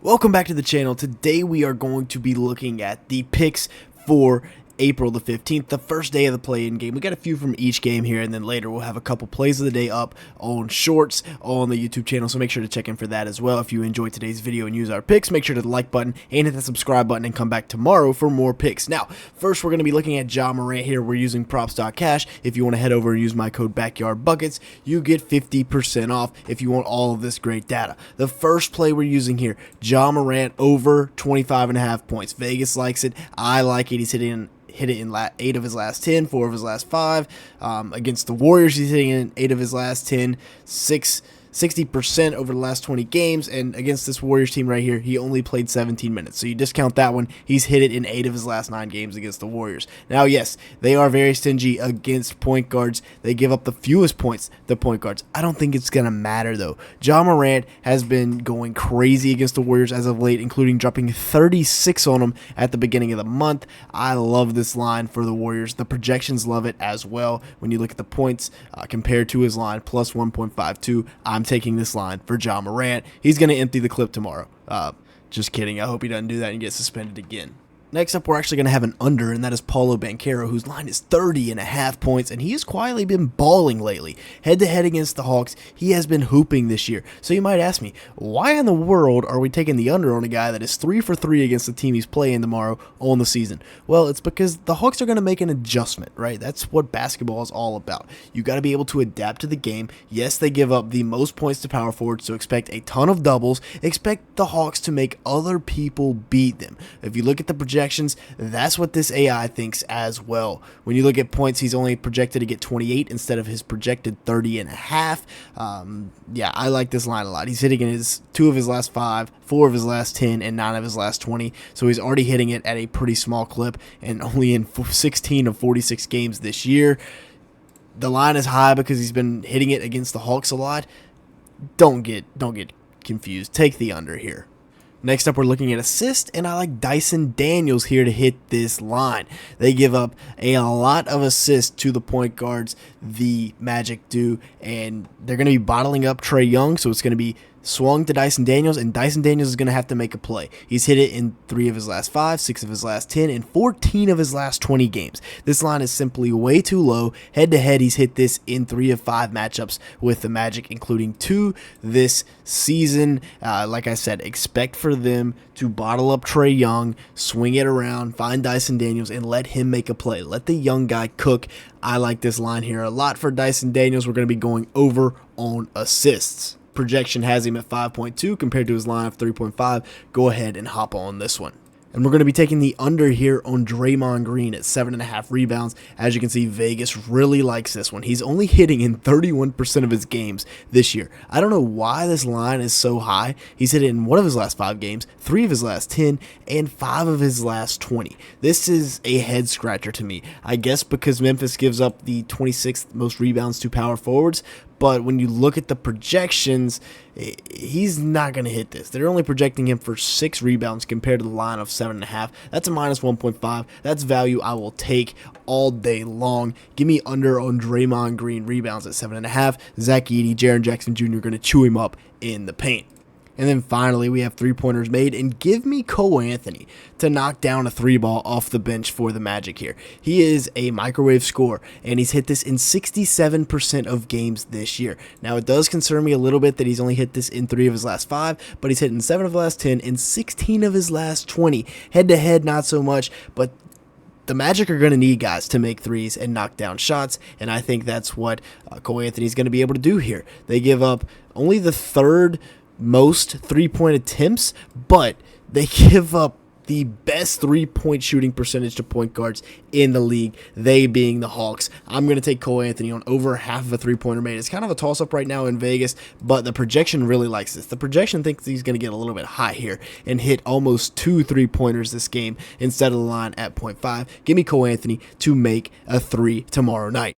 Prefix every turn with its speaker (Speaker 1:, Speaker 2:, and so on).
Speaker 1: Welcome back to the channel. Today we are going to be looking at the picks for April the 15th, the first day of the play-in game. We got a few from each game here, and then later we'll have a couple plays of the day up on shorts on the YouTube channel, so make sure to check in for that as well. If you enjoyed today's video and use our picks, make sure to the like button and hit the subscribe button and come back tomorrow for more picks. Now, first we're going to be looking at Ja Morant here. We're using props.cash. If you want to head over and use my code BackyardBuckets, you get 50% off if you want all of this great data. The first play we're using here, Ja Morant over 25.5 points. Vegas likes it. I like it. He's hit it in 8 of his last 10, 4 of his last 5. Against the Warriors, he's hitting in 8 of his last 10, 60% over the last 20 games, and against this Warriors team right here, he only played 17 minutes. So you discount that one, he's hit it in 8 of his last 9 games against the Warriors. Now, yes, they are very stingy against point guards. They give up the fewest points to point guards. I don't think it's going to matter, though. Ja Morant has been going crazy against the Warriors as of late, including dropping 36 on them at the beginning of the month. I love this line for the Warriors. The projections love it as well. When you look at the points compared to his line, plus 1.52, I'm taking this line for Ja Morant. He's going to empty the clip tomorrow. Just kidding. I hope he doesn't do that and get suspended again. Next up, we're actually going to have an under, and that is Paulo Banchero, whose line is 30.5 points, and he has quietly been balling lately. Head-to-head against the Hawks, he has been hooping this year. So you might ask me, why in the world are we taking the under on a guy that is 3 for 3 against the team he's playing tomorrow on the season? Well, it's because the Hawks are going to make an adjustment, right? That's what basketball is all about. You got to be able to adapt to the game. Yes, they give up the most points to power forwards, so expect a ton of doubles. Expect the Hawks to make other people beat them. If you look at the projections, that's what this AI thinks as well. When you look at points, he's only projected to get 28 instead of his projected 30.5. Yeah, I like this line a lot. He's hitting in 2 of his last 5, 4 of his last 10, and 9 of his last 20. So he's already hitting it at a pretty small clip, and only in 16 of 46 games this year. The line is high because he's been hitting it against the Hawks a lot. Don't get confused. Take the under here. Next up, we're looking at assists, and I like Dyson Daniels here to hit this line. They give up a lot of assists to the point guards, the Magic do, and they're going to be bottling up Trae Young, so it's going to be swung to Dyson Daniels, and Dyson Daniels is going to have to make a play. He's hit it in 3 of his last 5, 6 of his last 10, and 14 of his last 20 games. This line is simply way too low. Head-to-head, he's hit this in 3 of 5 matchups with the Magic, including 2 this season. Like I said, expect for them to bottle up Trae Young, swing it around, find Dyson Daniels, and let him make a play. Let the young guy cook. I like this line here a lot for Dyson Daniels. We're going to be going over on assists. Projection has him at 5.2 compared to his line of 3.5. Go ahead and hop on this one. And we're going to be taking the under here on Draymond Green at 7.5 rebounds. As you can see, Vegas really likes this one. He's only hitting in 31% of his games this year. I don't know why this line is so high. He's hit it in 1 of his last 5 games, 3 of his last 10, and 5 of his last 20. This is a head scratcher to me. I guess because Memphis gives up the 26th most rebounds to power forwards, but when you look at the projections, he's not going to hit this. They're only projecting him for 6 rebounds compared to the line of 7.5. That's a minus 1.5. That's value I will take all day long. Give me under on Draymond Green rebounds at 7.5. Zach Edey, Jaren Jackson Jr. are going to chew him up in the paint. And then finally, we have 3-pointers made, and give me Cole Anthony to knock down a 3-ball off the bench for the Magic here. He is a microwave scorer, and he's hit this in 67% of games this year. Now, it does concern me a little bit that he's only hit this in 3 of his last 5, but he's hit in 7 of the last 10 and 16 of his last 20. Head-to-head, not so much, but the Magic are going to need guys to make threes and knock down shots, and I think that's what Cole Anthony is going to be able to do here. They give up only the 3rd most 3-point attempts, but they give up the best 3-point shooting percentage to point guards in the league, they being the Hawks. I'm going to take Cole Anthony on over half of a 3-pointer made. It's kind of a toss-up right now in Vegas, but the projection really likes this. The projection thinks he's going to get a little bit high here and hit almost 2 3-pointers this game instead of the line at 0.5. Give me Cole Anthony to make a 3 tomorrow night.